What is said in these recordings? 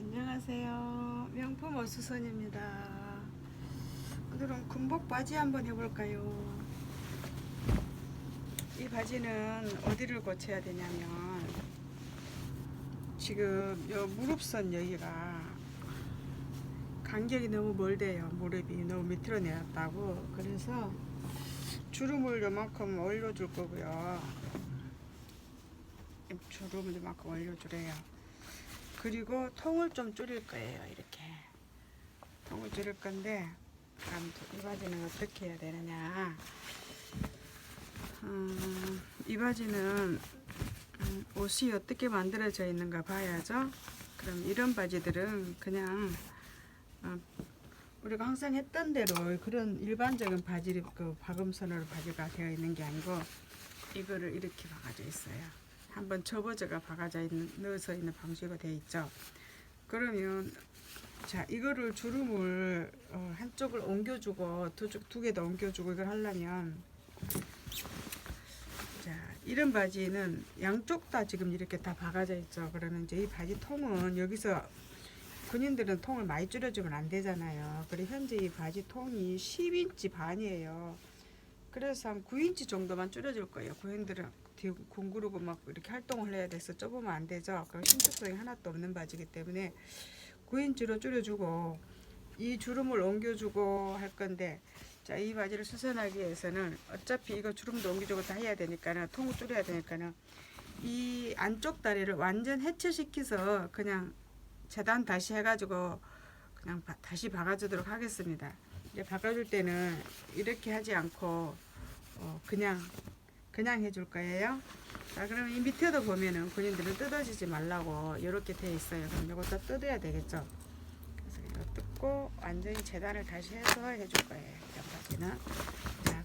안녕하세요. 명품 어수선입니다. 오늘은 군복 바지 한번 해볼까요? 이 바지는 어디를 고쳐야 되냐면 지금 요 무릎선 여기가 간격이 너무 멀대요. 무릎이 너무 밑으로 내렸다고. 그래서 주름을 요만큼 올려줄 거고요. 주름을 요만큼 올려주래요. 그리고 통을 좀 줄일 거예요. 이렇게 통을 줄일 건데 그럼 이 바지는 어떻게 해야 되느냐. 이 바지는 옷이 어떻게 만들어져 있는가 봐야죠. 그럼 이런 바지들은 그냥 우리가 항상 했던 대로 그런 일반적인 바지, 그 박음선으로 바지가 되어 있는 게 아니고 이거를 이렇게 박아져 있어요. 한번 접어져가 박아져 있는, 넣어서 있는 방식으로 되어 있죠. 그러면 자, 이거를 주름을 한쪽을 옮겨주고 두 개 더 옮겨주고 이걸 하려면 자, 이런 바지는 양쪽 다 지금 이렇게 다 박아져 있죠. 그러면 이제 이 바지 통은 여기서 군인들은 통을 많이 줄여주면 안 되잖아요. 그래서 현재 이 바지 통이 10인치 반이에요. 그래서 한 9인치 정도만 줄여줄 거예요. 군인들은 공구르고 막 이렇게 활동을 해야 돼서 좁으면 안 되죠. 그럼 신축성이 하나도 없는 바지이기 때문에 9인치로 줄여주고 이 주름을 옮겨주고 할 건데, 자, 이 바지를 수선하기 위해서는 어차피 이거 주름도 옮겨주고 다 해야 되니까는 통을 줄여야 되니까는 이 안쪽 다리를 완전 해체시켜서 그냥 재단 다시 해가지고 그냥 다시 박아주도록 하겠습니다. 이제 박아줄 때는 이렇게 하지 않고 그냥 해줄 거예요. 자, 그러면 이 밑에도 보면은 군인들은 뜯어지지 말라고 이렇게 돼 있어요. 그럼 이것도 뜯어야 되겠죠. 그래서 이거 뜯고 완전히 재단을 다시 해서 해줄 거예요. 이런 바지는. 자,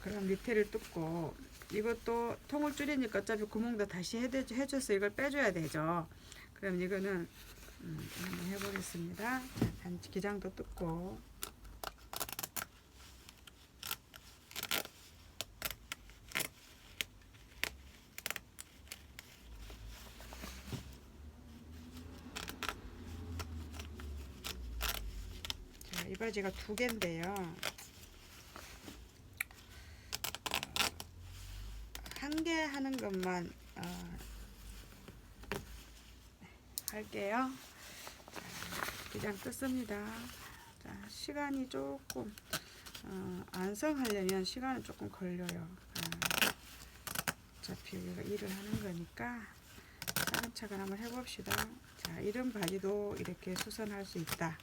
그럼 밑에를 뜯고 이것도 통을 줄이니까 어차피 구멍도 다시 해줘서 이걸 빼줘야 되죠. 그럼 이거는 한번 해보겠습니다. 자, 기장도 뜯고 자, 이 바지가 두 개인데요. 한 개 하는 것만 할게요. 자, 기장 뜯습니다. 자, 시간이 조금 완성하려면 시간은 조금 걸려요. 어차피 우리가 일을 하는 거니까 차근차근 한번 해봅시다. 자, 이런 바지도 이렇게 수선할 수 있다.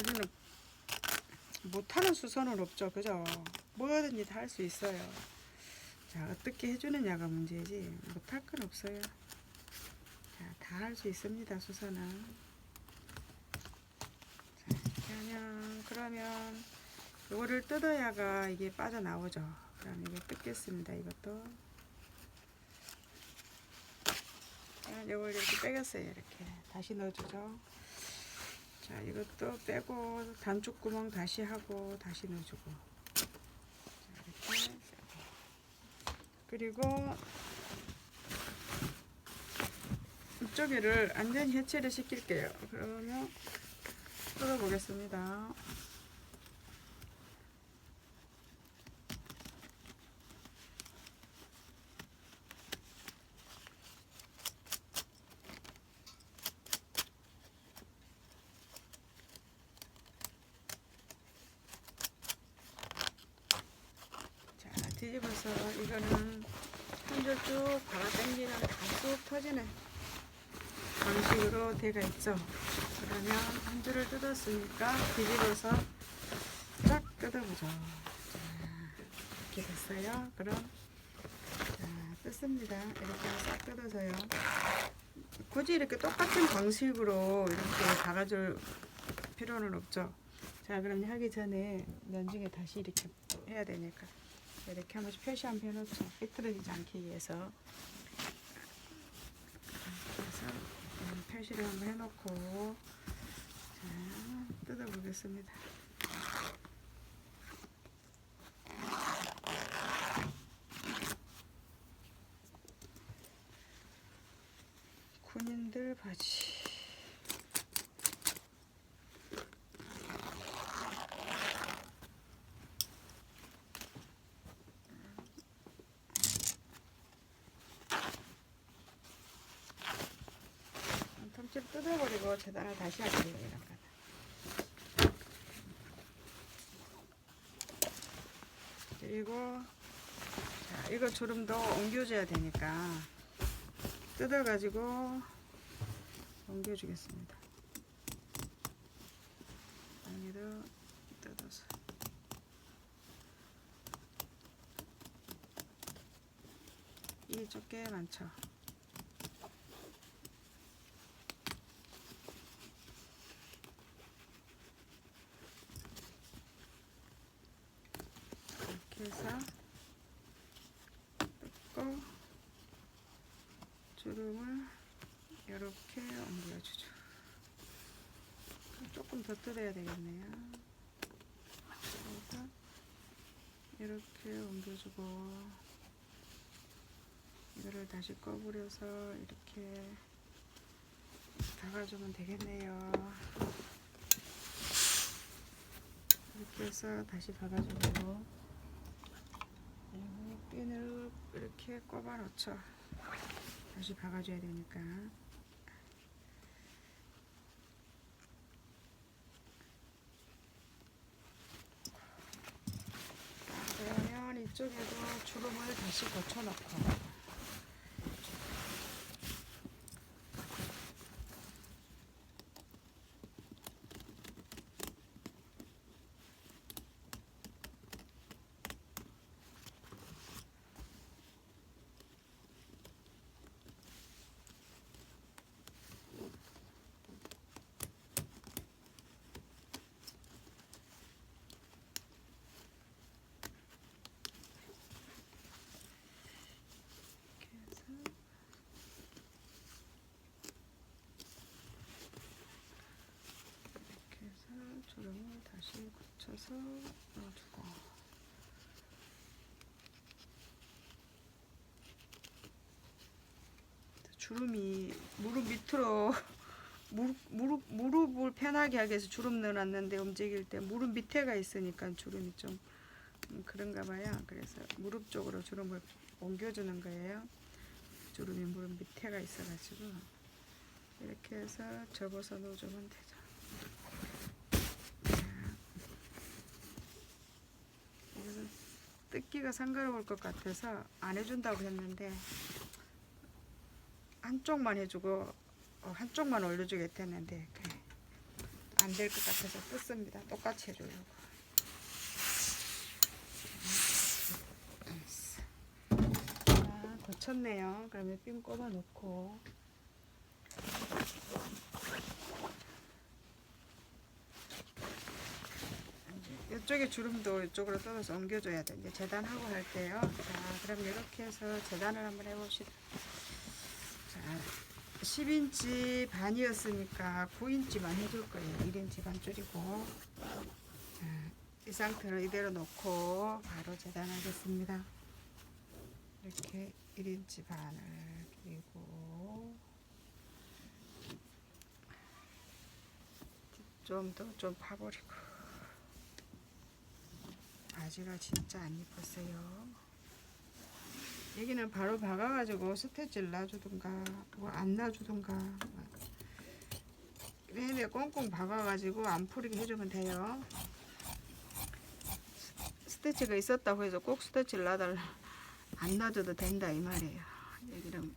우리는 못하는 수선은 없죠. 그죠? 뭐든지 다 할 수 있어요. 자, 어떻게 해주느냐가 문제지 못할 건 없어요. 자, 다 할 수 있습니다. 수선은. 자, 이렇게 하면 그러면 이거를 뜯어야가 이게 빠져나오죠. 그럼 이거 뜯겠습니다. 이것도 이걸 이렇게 빼겠어요. 이렇게 다시 넣어주죠. 자, 이것도 빼고 단축 구멍 다시 하고 다시 넣어주고. 자, 이렇게 그리고 이쪽에를 완전히 해체를 시킬게요. 그러면 뜯어보겠습니다. 자, 뒤집어서 이거는 한 줄 쭉 박아 당기면 다 쑥 터지는 방식으로 되어 있죠. 그러면 한 줄을 뜯었으니까 뒤집어서 쫙 뜯어보죠. 자, 이렇게 됐어요. 그럼 자, 뜯습니다. 이렇게 싹 뜯어서요. 굳이 이렇게 똑같은 방식으로 이렇게 박아줄 필요는 없죠. 자, 그럼 하기 전에 나중에 다시 이렇게 해야 되니까 이렇게 한 번씩 표시 한번 해놓죠. 삐뚤어지지 않기 위해서. 그래서 표시를 한번 해놓고 자, 뜯어보겠습니다. 군인들 바지. 통째로 뜯어버리고 재단을 다시 할게요. 이런 그리고 자, 이거 주름도 옮겨줘야 되니까 뜯어가지고 옮겨주겠습니다. 여기도 뜯어서 이 좁게 많죠. 이렇게 해서 뜯고 주름을 이렇게 옮겨주죠. 조금 더 뜯어야 되겠네요. 그래서 이렇게 옮겨주고 이거를 다시 꺼부려서 이렇게 박아주면 되겠네요. 이렇게 해서 다시 박아주고 그리고 핀을 이렇게 꼽아 놓죠. 다시 박아줘야 되니까. 그러면 이쪽에도 주름을 다시 고쳐놓고 주름을 다시 붙여서 넣어주고 주름이 무릎 밑으로 무릎을 편하게 하기 위해서 주름 넣어놨는데 움직일 때 무릎 밑에가 있으니까 주름이 좀 그런가 봐요. 그래서 무릎 쪽으로 주름을 옮겨주는 거예요. 주름이 무릎 밑에가 있어가지고 이렇게 해서 접어서 넣어주면 되죠. 뜯기가 상가로울 것 같아서 안 해준다고 했는데 한쪽만 해주고 한쪽만 올려주겠다 했는데 안 될 것 같아서 뜯습니다. 똑같이 해주려고. 자, 고쳤네요. 그러면 핀 꼽아 놓고 이쪽에 주름도 이쪽으로 뜯어서 옮겨줘야 돼. 이제 재단하고 할게요. 자, 그럼 이렇게 해서 재단을 한번 해봅시다. 자, 10인치 반이었으니까 9인치만 해줄 거예요. 1인치 반 줄이고. 자, 이 상태로 이대로 놓고 바로 재단하겠습니다. 이렇게 1인치 반을 그리고 뒷좀도 좀 파버리고. 바지가 진짜 안 이뻤어요. 여기는 바로 박아가지고 스티치를 놔주든가 뭐 안 놔주든가 내내 꽁꽁 박아가지고 안 풀리게 해주면 돼요. 스티치가 있었다고 해서 꼭 스티치를 놔달라 안 놔줘도 된다 이 말이에요. 여기는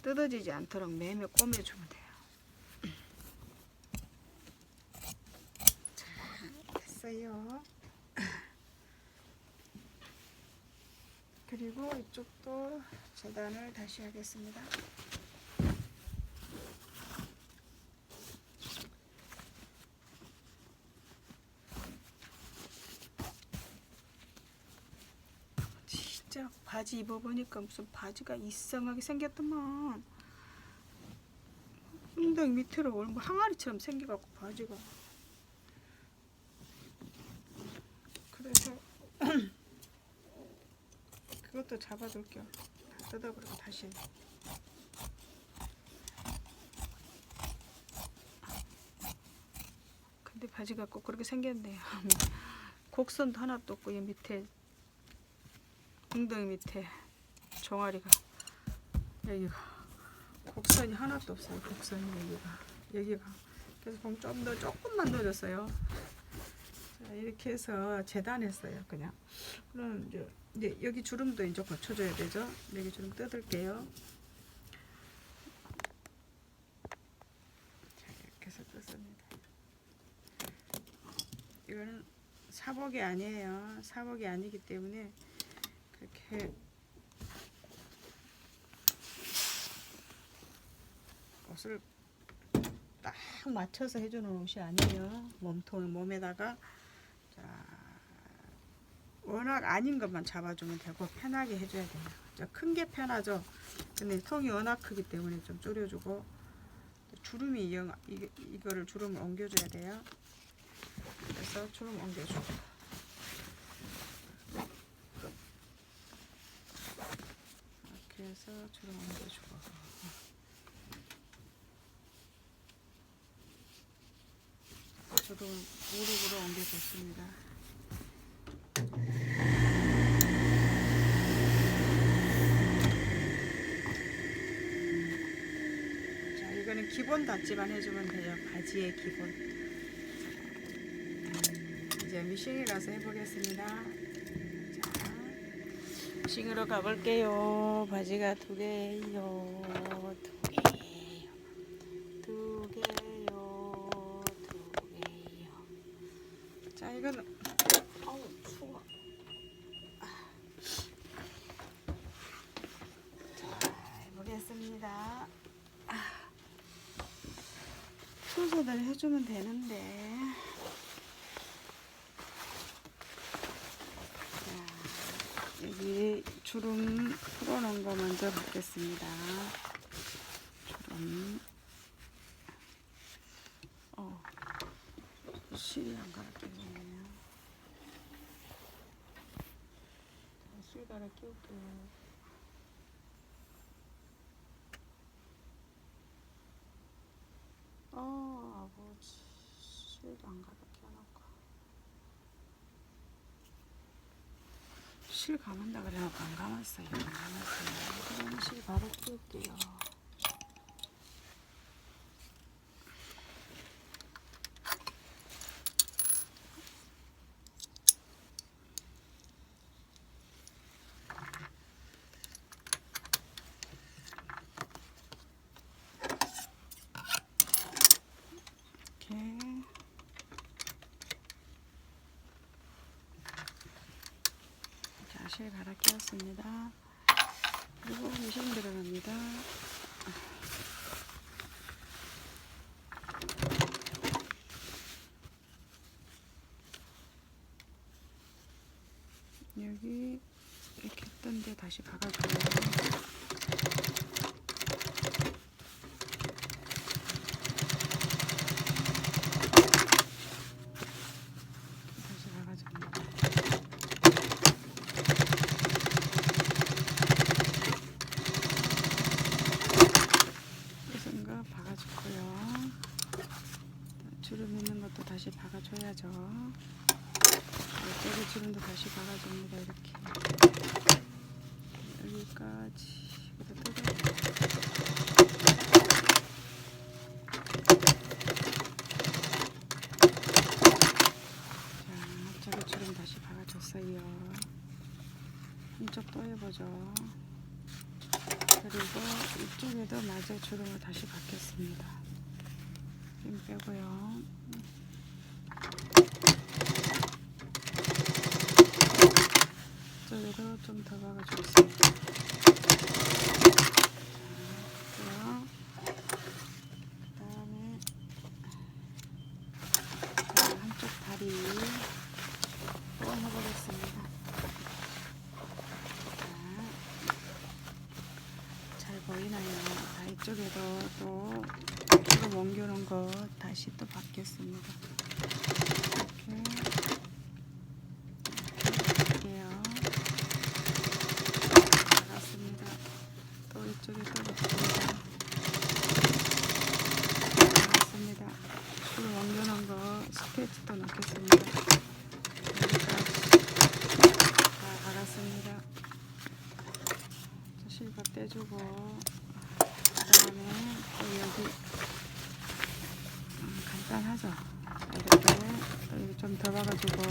뜯어지지 않도록 매매 꼬매주면 돼요. 자, 됐어요. 그리고 이쪽도 재단을 다시 하겠습니다. 진짜 바지 입어보니까 무슨 바지가 이상하게 생겼더만. 엉덩이 밑으로 뭐 항아리처럼 생겨갖고 바지가. 그래서 그것도 잡아둘게요. 뜯어버리고 다시. 근데 바지가 꼭 그렇게 생겼네요. 곡선도 하나도 없고 이 밑에 엉덩이 밑에 종아리가 여기가 곡선이 하나도 없어요. 곡선이 여기가 그래서 좀 더 조금만 넣어줬어요. 자, 이렇게 해서 재단했어요. 그냥 그럼 이제 여기 주름도 이제 거쳐줘야 되죠. 여기 주름 뜯을게요. 자, 이렇게 해서 뜯습니다. 이거는 사복이 아니에요. 사복이 아니기 때문에 그렇게 옷을 딱 맞춰서 해주는 옷이 아니에요. 몸에다가 자, 워낙 아닌 것만 잡아주면 되고 편하게 해줘야 돼요. 큰 게 편하죠. 근데 통이 워낙 크기 때문에 좀 줄여주고 주름이 이거를 주름을 옮겨줘야 돼요. 그래서 주름 옮겨주고 이렇게 해서 주름 옮겨주고 주름 무릎으로 옮겨줬습니다. 자, 이거는 기본 닫지만 해주면 돼요. 바지의 기본. 이제 미싱에 가서 해보겠습니다. 자, 미싱으로 가볼게요. 바지가 2개예요. 2개예요. 자, 이거는 추워. 자, 해보겠습니다. 순서대로 해주면 되는데. 자, 여기 주름 풀어놓은 거 먼저 받겠습니다. 주름. 실이 안 갈아 끼우네요. 실 갈아 끼울게요. 아버지 실도 안 갈아 끼워놓고 실 감은다 그래놓고 안 감았어요. 그러면 실 바로 끼울게요. 자, 실 갈아 끼웠습니다. 그리고 미싱 들어갑니다. 여기 이렇게 했던 데 다시 박아줘요. 주름 있는 것도 다시 박아줘야죠. 여기 주름도 다시 박아줍니다. 이렇게 여기까지 자, 저기 주름 다시 박아줬어요. 한쪽 또 해보죠. 그리고 이쪽에도 마저 주름을 다시 박겠습니다. 힘 빼고요. 이쪽에도 좀 더 박아주겠습니다. 그 다음에 한쪽 다리 또 해보겠습니다. 잘 보이나요? 이쪽에도 또 주름 옮겨놓은 거 다시 또 받겠습니다. 이렇게 할게요. 알았습니다. 또 이쪽에 또 받습니다. 알았습니다. 주름 옮겨놓은 거 스테치도 넣겠습니다. 여기까지 다 박았습니다. 실밥 떼주고, 그 다음에 또 여기 간단하죠. 이렇게 여기 좀 더 박아주고,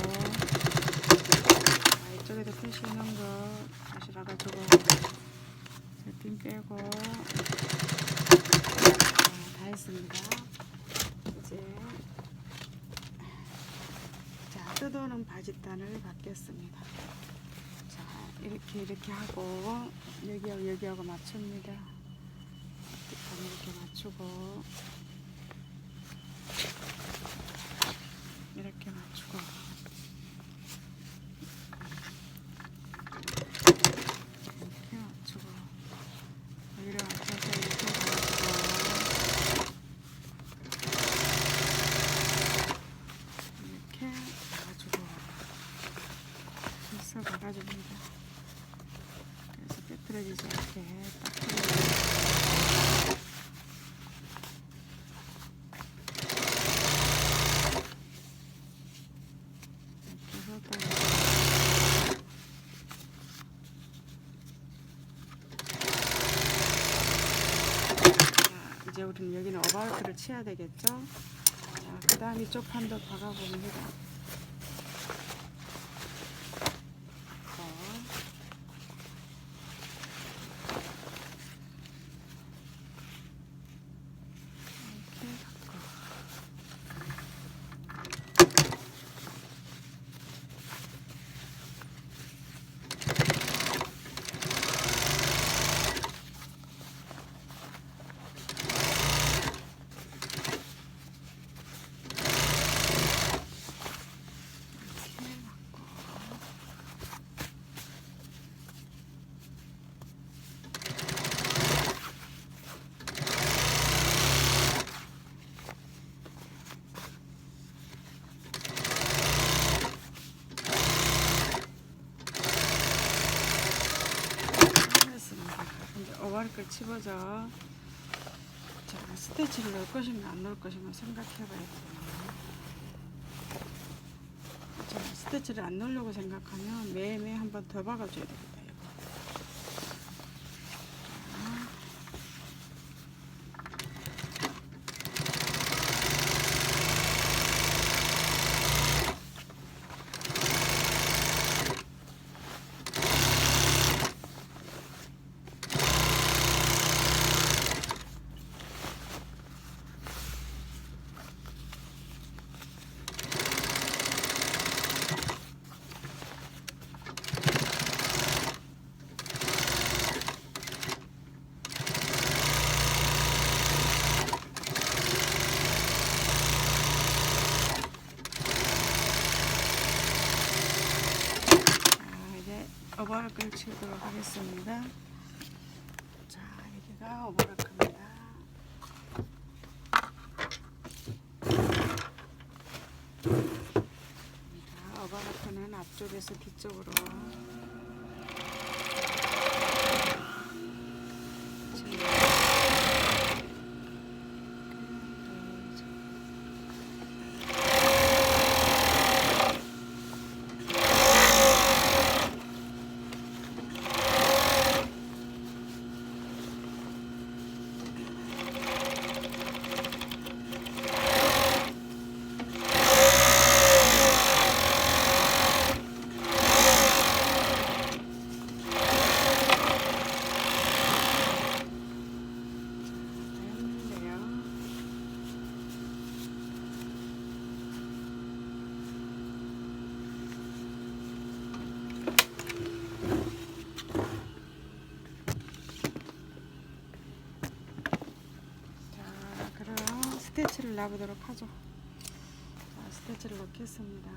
이쪽에도 표시있는 거 다시 박아주고, 핀 빼고, 다 했습니다. 이제 자, 뜯어놓은 바지단을 받겠습니다. 자, 이렇게 하고 여기하고 맞춥니다. 이렇게 맞추고 이렇게 맞추고 이렇게 맞추고 여기를 맞춰서 이렇게 박아주고 이렇게 박아주고 해서 박아줍니다. 그래서 빼뜨려지지 않게 딱 이제 우리는 여기는 어바웃을 치야 되겠죠. 자, 그 다음 이쪽 판도 박아봅니다. 오버로크를 집어줘. 자, 스티치를 넣을 것인가 안 넣을 것인가 생각해 봐야 돼요. 자, 스티치를 안 넣으려고 생각하면 매매 한 번 더 박아줘야 되겠다. 이거. 오버로크를 치도록 하겠습니다. 자, 여기가 오버로크입니다. 자, 오버로크는 앞쪽에서 뒤쪽으로 스티치를 놔보도록 하죠. 자, 스티치를 넣겠습니다.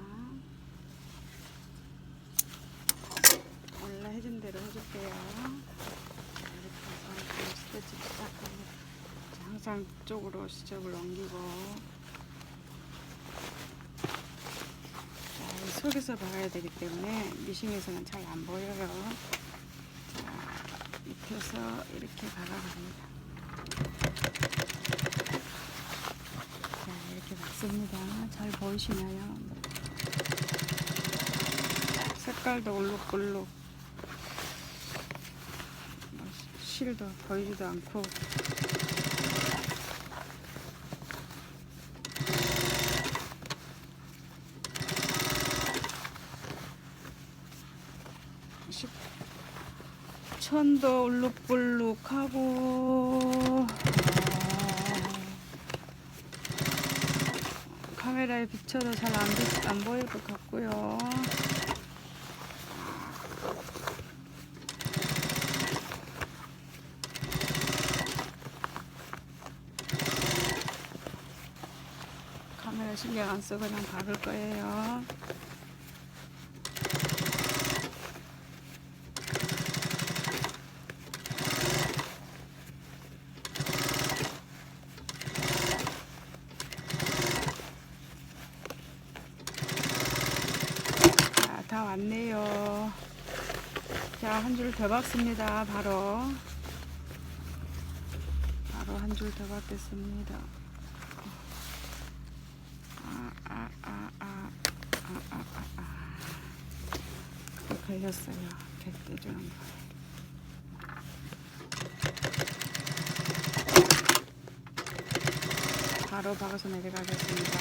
원래 해준 대로 해줄게요. 자, 이렇게 해서 스티치 시작합니다. 자, 항상 쪽으로 시접을 옮기고, 자, 이 속에서 박아야 되기 때문에 미싱에서는 잘 안 보여요. 자, 밑에서 이렇게 박아갑니다. 이렇게 봤습니다. 들어갔습니다. 잘 보이시나요? 색깔도 울룩불룩, 실도 보이지도 않고. 천도 울룩불룩하고, 카메라에 비춰도 잘 안 보일 것 같고요. 카메라 신경 안 쓰고 그냥 박을 거예요. 다 왔네요. 자, 한 줄 더 박습니다. 바로 한 줄 더 박겠습니다. 걸렸어요. 100개 주는 거. 바로 박아서 내려가겠습니다.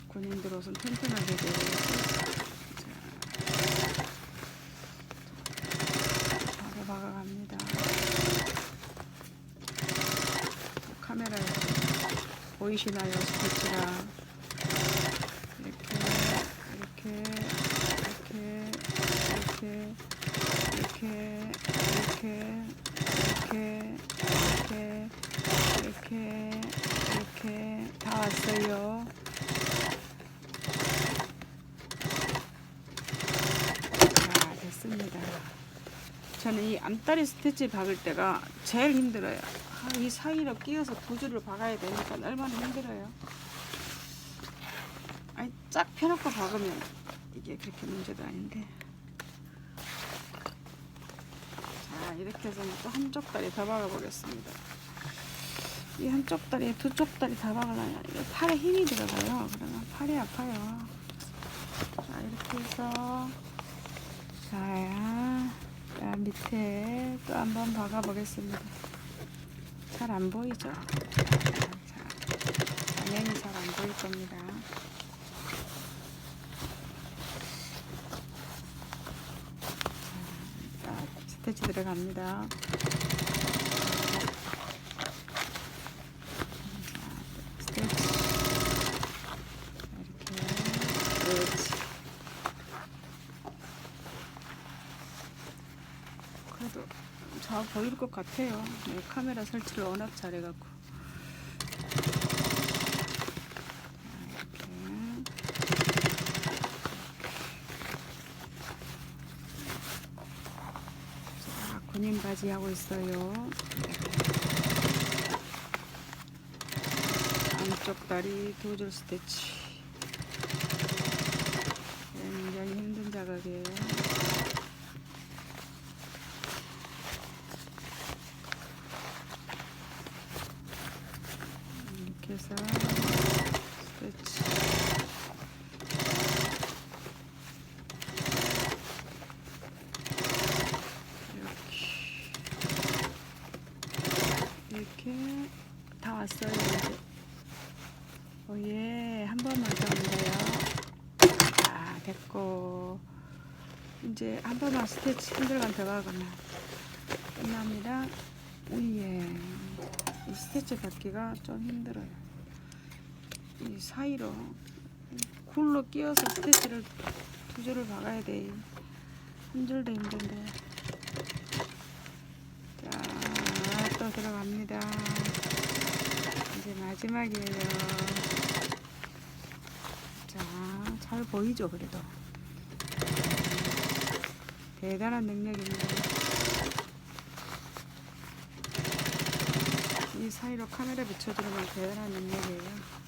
군인들 옷은 튼튼하게 되어 바로 박아갑니다. 카메라에 보이시나요? 스티치가 이렇게 다 왔어요. 자, 됐습니다. 저는 이 암다리 스티치 박을 때가 제일 힘들어요. 이 사이로 끼워서 두 줄을 박아야 되니까 얼마나 힘들어요. 아니, 쫙 펴놓고 박으면 이게 그렇게 문제도 아닌데. 자, 이렇게 해서 또 한쪽 다리 더 박아 보겠습니다. 이 한쪽 다리, 두 쪽 다리 다 박으려면 이게 팔에 힘이 들어가요. 그러면 팔이 아파요. 자, 이렇게 해서 자, 밑에 또 한번 박아 보겠습니다. 잘 안 보이죠? 당연히 잘 안 보일 겁니다. 자, 스티치 들어갑니다. 그래도 잘 보일 것 같아요. 네, 카메라 설치를 워낙 잘해갖고. 자, 군인 바지 하고 있어요. 안쪽 다리 두 줄 스티치. 굉장히 힘든 작업이에요. 이렇게 해서 스티치. 이렇게 다 왔어요. 이제 오예, 한 번만 더 하면 돼요. 아, 됐고 이제 한 번만 스티치 흔들만 더 박으면 끝납니다. 오예, 이 스티치 박기가 좀 힘들어요. 이 사이로 굴로 끼워서 스티치를 두 줄을 박아야 돼. 한 줄도 힘든데. 자, 또 들어갑니다. 이제 마지막이에요. 자, 잘 보이죠? 그래도 대단한 능력입니다. 이 사이로 카메라 비춰주면 대단한 능력이에요.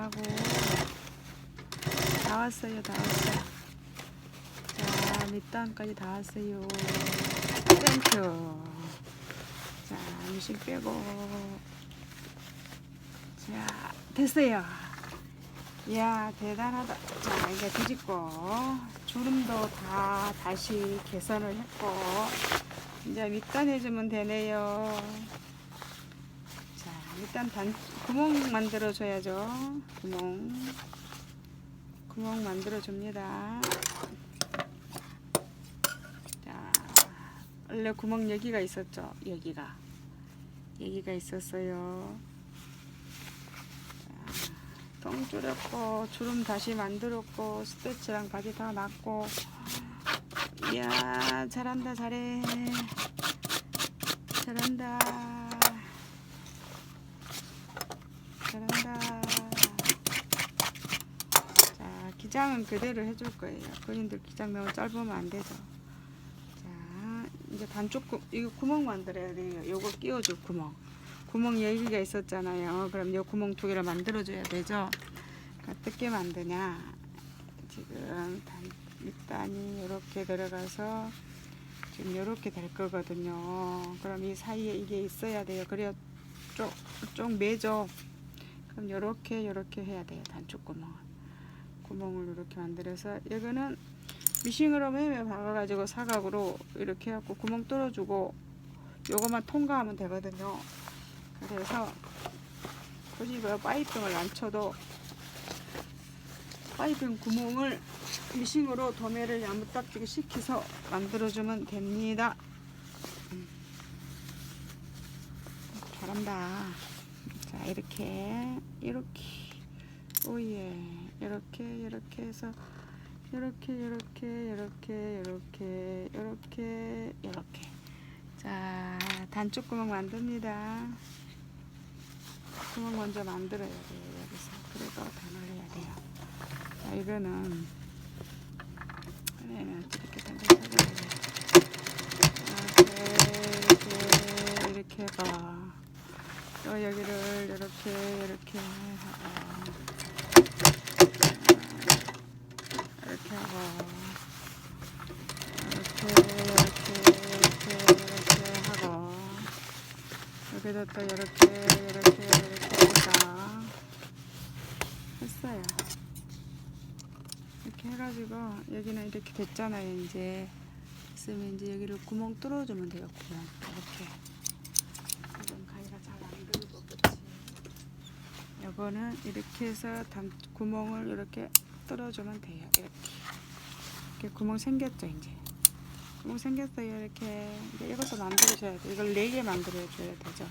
하고 다 왔어요. 다 왔어요. 자, 밑단까지 다 왔어요. 땡큐. 자, 미싱 빼고. 자, 됐어요. 이야, 대단하다. 자, 이제 뒤집고 주름도 다 다시 개선을 했고 이제 밑단 해주면 되네요. 자, 일단 구멍 만들어 줘야죠. 구멍 만들어 줍니다. 자, 원래 구멍 여기가 있었죠. 여기가 있었어요. 자, 통 줄였고 주름 다시 만들었고 스티치랑 바지 다 났고. 이야, 잘한다. 잘해. 잘한다. 자, 기장은 그대로 해줄 거예요. 본인들 기장 너무 짧으면 안 되죠. 자, 이제 이거 구멍 만들어야 돼요. 요거 끼워줄 구멍 여기가 있었잖아요. 그럼 요 구멍 두 개를 만들어줘야 되죠. 어떻게 만드냐? 지금 밑단이 이렇게 들어가서 지금 이렇게 될 거거든요. 그럼 이 사이에 이게 있어야 돼요. 그래야 쪽 매죠. 그럼 요렇게 해야 돼요. 단축 구멍을 이렇게 만들어서 이거는 미싱으로 매매 박아가지고 사각으로 이렇게 해갖고 구멍 뚫어주고 요것만 통과하면 되거든요. 그래서 굳이 파이핑을 안 쳐도 파이핑 구멍을 미싱으로 도매를 야무딱지게 시켜서 만들어주면 됩니다. 잘한다. 자, 이렇게 오예, 이렇게 해서 이렇게 자, 단축 구멍 만듭니다. 구멍 먼저 만들어야 돼요. 여기서 그래도 단을 해야 돼요. 자, 이거는 이렇게 이렇게 해봐. 여기를 이렇게 하고 이렇게 하고 이렇게 하고 여기도 또 이렇게 해서 했어요. 이렇게 해가지고 여기는 이렇게 됐잖아요. 이제 있으면 이제 여기를 구멍 뚫어주면 돼요. 구멍 이렇게. 지금 가위가 잘 안 들고 그렇지. 요거는 이렇게 해서 구멍을 이렇게 뚫어주면 돼요. 이렇게 구멍 생겼죠. 이제 구멍 생겼어요. 이렇게 이제 이것도 만들어줘야 돼. 이걸 4개 만들어줘야 되죠.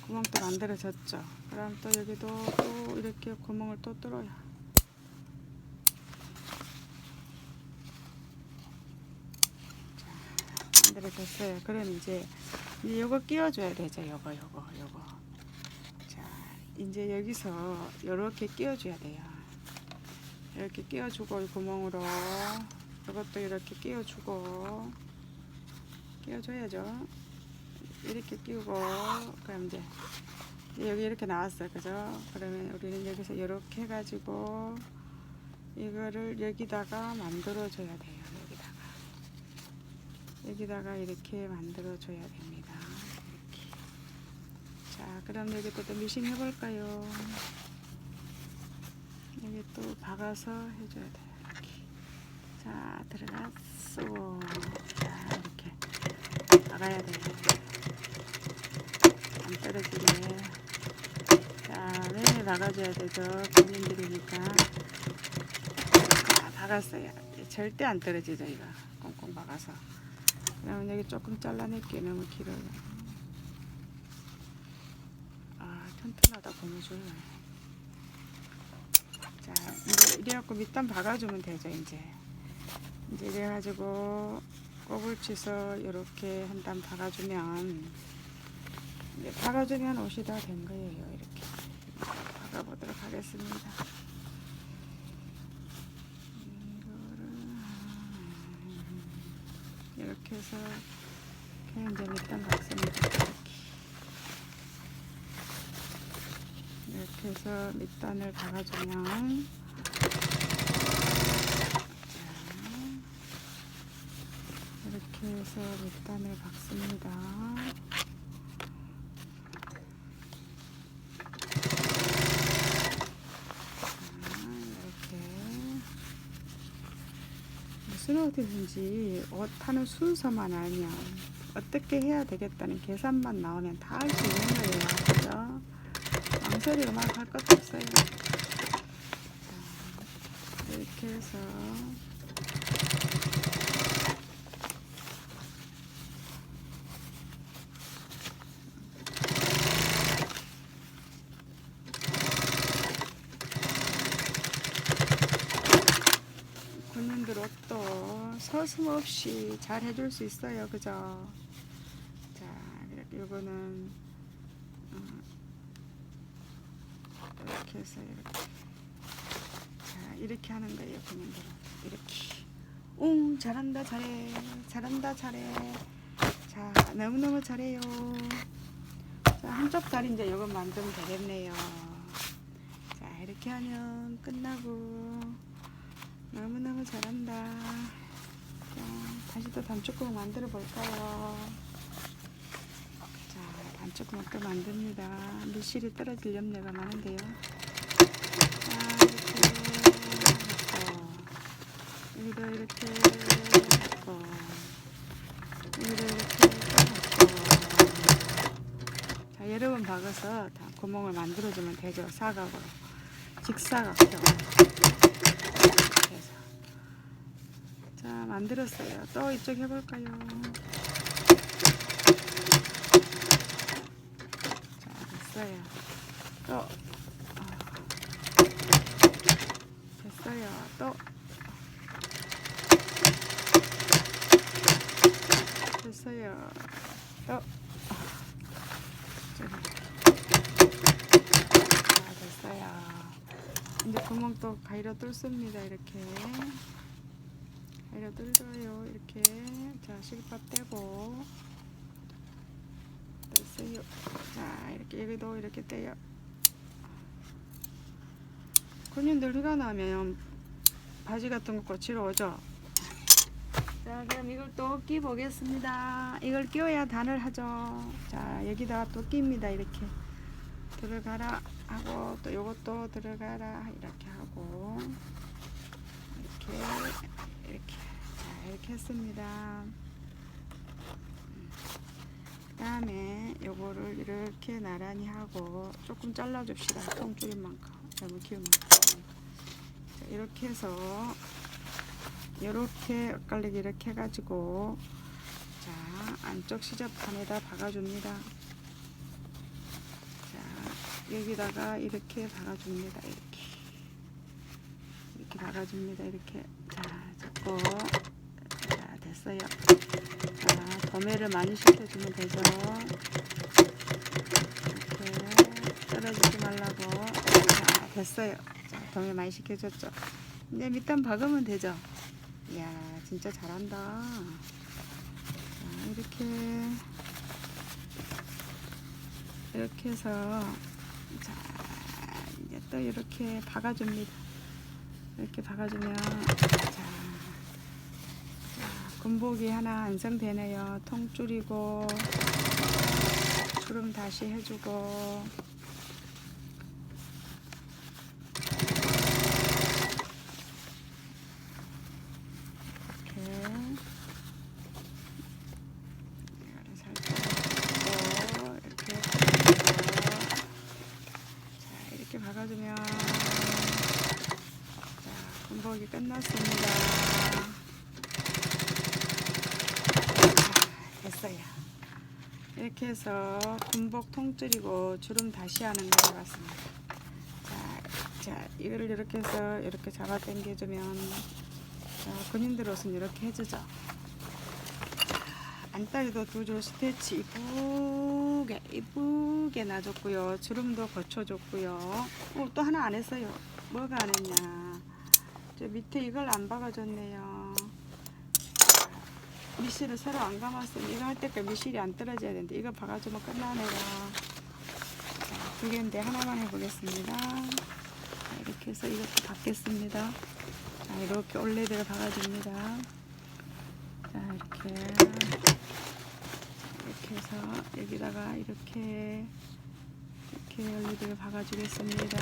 구멍도 만들어졌죠. 그럼 또 여기도 또 이렇게 구멍을 또 뚫어요. 자, 만들어졌어요. 그럼 이제 요거 끼워줘야 되죠. 요거. 자, 이제 여기서 요렇게 끼워줘야 돼요. 이렇게 끼워주고 이 구멍으로 이것도 이렇게 끼워주고 끼워줘야죠. 이렇게 끼우고 그럼 이제 여기 이렇게 나왔어요. 그죠? 그러면 우리는 여기서 이렇게 해가지고 이거를 여기다가 만들어 줘야 돼요. 여기다가 이렇게 만들어 줘야 됩니다. 이렇게. 자, 그럼 여기 또 미싱 해볼까요? 여기 또 박아서 해줘야 돼요. 이렇게. 자, 들어갔어. 자, 이렇게 박아야 돼요. 안 떨어지게. 자, 매일 박아줘야 되죠. 본인들이니까. 자, 박았어요. 절대 안 떨어지죠. 이거 꽁꽁 박아서. 그러면 여기 조금 잘라낼게요. 너무 길어요. 아, 튼튼하다 고무줄. 자, 이제 이래갖고 밑단 박아주면 되죠. 이제 이래가지고 꼬불치서 이렇게 한 단 박아주면 이제 박아주면 옷이 다 된 거예요. 이렇게 박아보도록 하겠습니다. 이렇게 해서 그냥 이제 밑단 박습니다. 이렇게 해서 밑단을 박아주면 이렇게 해서 밑단을 박습니다. 이렇게 무슨 어디든지 옷 하는 순서만 알면 어떻게 해야 되겠다는 계산만 나오면 다 할 수 있는 거예요. 그죠? 망설이고 막 할 것도 없어요. 자, 이렇게 해서 군인들 옷도 서슴없이 잘 해줄 수 있어요. 그죠? 자, 이거는 이렇게 해서 이렇게. 자, 이렇게 하는 거예요. 군인들은 이렇게. 잘한다, 잘해. 잘한다, 잘해. 자, 너무너무 잘해요. 자, 한쪽 다리 이제 이거 만들면 되겠네요. 자, 이렇게 하면 끝나고. 너무너무 잘한다. 자, 다시 또 단추구멍 만들어 볼까요? 자, 단추구멍 또 만듭니다. 밀실이 떨어질 염려가 많은데요. 자, 이렇게 넣고, 여기도 이렇게 넣고, 여기도 이렇게 넣고. 자, 여러 번 박아서 다 구멍을 만들어주면 되죠. 사각으로, 직사각형. 자, 만들었어요. 또 이쪽 해볼까요? 자, 됐어요. 또 됐어요. 또 됐어요. 또 자, 됐어요. 이제 구멍 또 가위로 뚫습니다. 이렇게 가위로 뚫어요. 이렇게. 자, 실밥 떼고 됐어요. 자, 이렇게 여기도 이렇게 떼요. 군인들 휴가 나면 바지 같은 거 고치러 오죠. 자, 그럼 이걸 또 끼 보겠습니다. 이걸 끼워야 단을 하죠. 자, 여기다가 또 낍니다. 이렇게 들어가라 하고, 또 요것도 들어가라 이렇게 하고, 이렇게 자, 이렇게 했습니다. 그 다음에 요거를 이렇게 나란히 하고 조금 잘라 줍시다. 통줄인 만큼, 너무 기운 만큼. 자, 이렇게 해서 이렇게 엇갈리게 이렇게 해가지고, 자, 안쪽 시접판에다 박아줍니다. 자, 여기다가 이렇게 박아줍니다. 이렇게 박아줍니다. 이렇게. 자, 잡고. 자, 됐어요. 자, 도매를 많이 시켜주면 되죠. 이렇게 떨어지지 말라고. 자, 됐어요. 자, 도매 많이 시켜줬죠. 이제 밑단 박으면 되죠. 이야, 진짜 잘한다. 자, 이렇게 해서, 자, 이제 또 이렇게 박아줍니다. 이렇게 박아주면, 자, 군복이 하나 완성되네요. 통줄이고, 주름 다시 해주고, 박아주면, 자, 군복이 끝났습니다. 자, 됐어요. 이렇게 해서 군복 통줄이고 주름 다시 하는 거 해봤습니다. 자, 자, 이거를 이렇게 해서 이렇게 잡아 당겨주면, 자, 군인들 옷은 이렇게 해주죠. 안다리도 두 줄 스티치 이쁘게 놔줬고요. 주름도 거쳐줬고요. 또 하나 안 했어요. 뭐가 안 했냐, 저 밑에 이걸 안 박아줬네요. 미실을 새로 안 감았으니 이거 할 때까지 미실이 안 떨어져야 되는데 이거 박아주면 끝나네요. 두 개인데 하나만 해보겠습니다. 자, 이렇게 해서 이것도 박겠습니다. 자, 이렇게 올레드를 박아줍니다. 자, 이렇게 해서 여기다가 이렇게 올레드를 박아주겠습니다.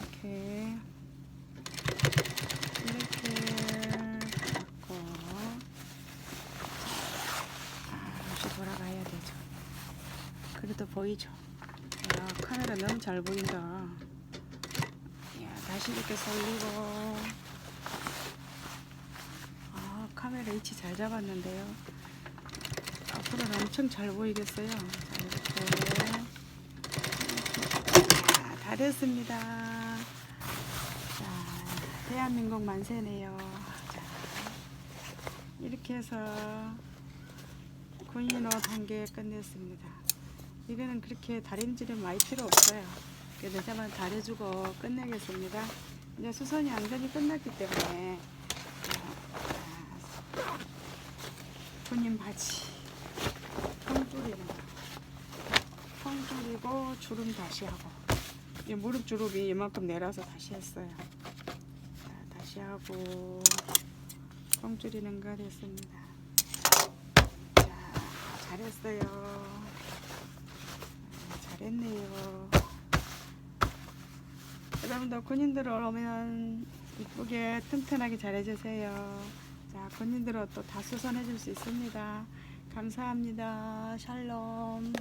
이렇게 박고, 다시 돌아가야 되죠. 그래도 보이죠? 야, 카메라 너무 잘 보인다. 야, 다시 이렇게 설리고. 카메라 위치 잘 잡았는데요. 앞으로는 엄청 잘 보이겠어요. 자, 이렇게. 자, 다 됐습니다. 자, 대한민국 만세네요. 자, 이렇게 해서 군인 옷 한 개 끝냈습니다. 이거는 그렇게 다림질은 많이 필요 없어요. 그래서 저만 다려주고 끝내겠습니다. 이제 수선이 완전히 끝났기 때문에 군인 바지 통 줄이고 주름 다시 하고, 이 무릎 주름이 이만큼 내려서 다시 했어요. 자, 다시 하고 통 줄이는 거 됐습니다. 자, 잘했어요. 잘했네요. 여러분도 군인들 오면 이쁘게 튼튼하게 잘해주세요. 자, 군인들 옷도 다 수선해 줄 수 있습니다. 감사합니다. 샬롬.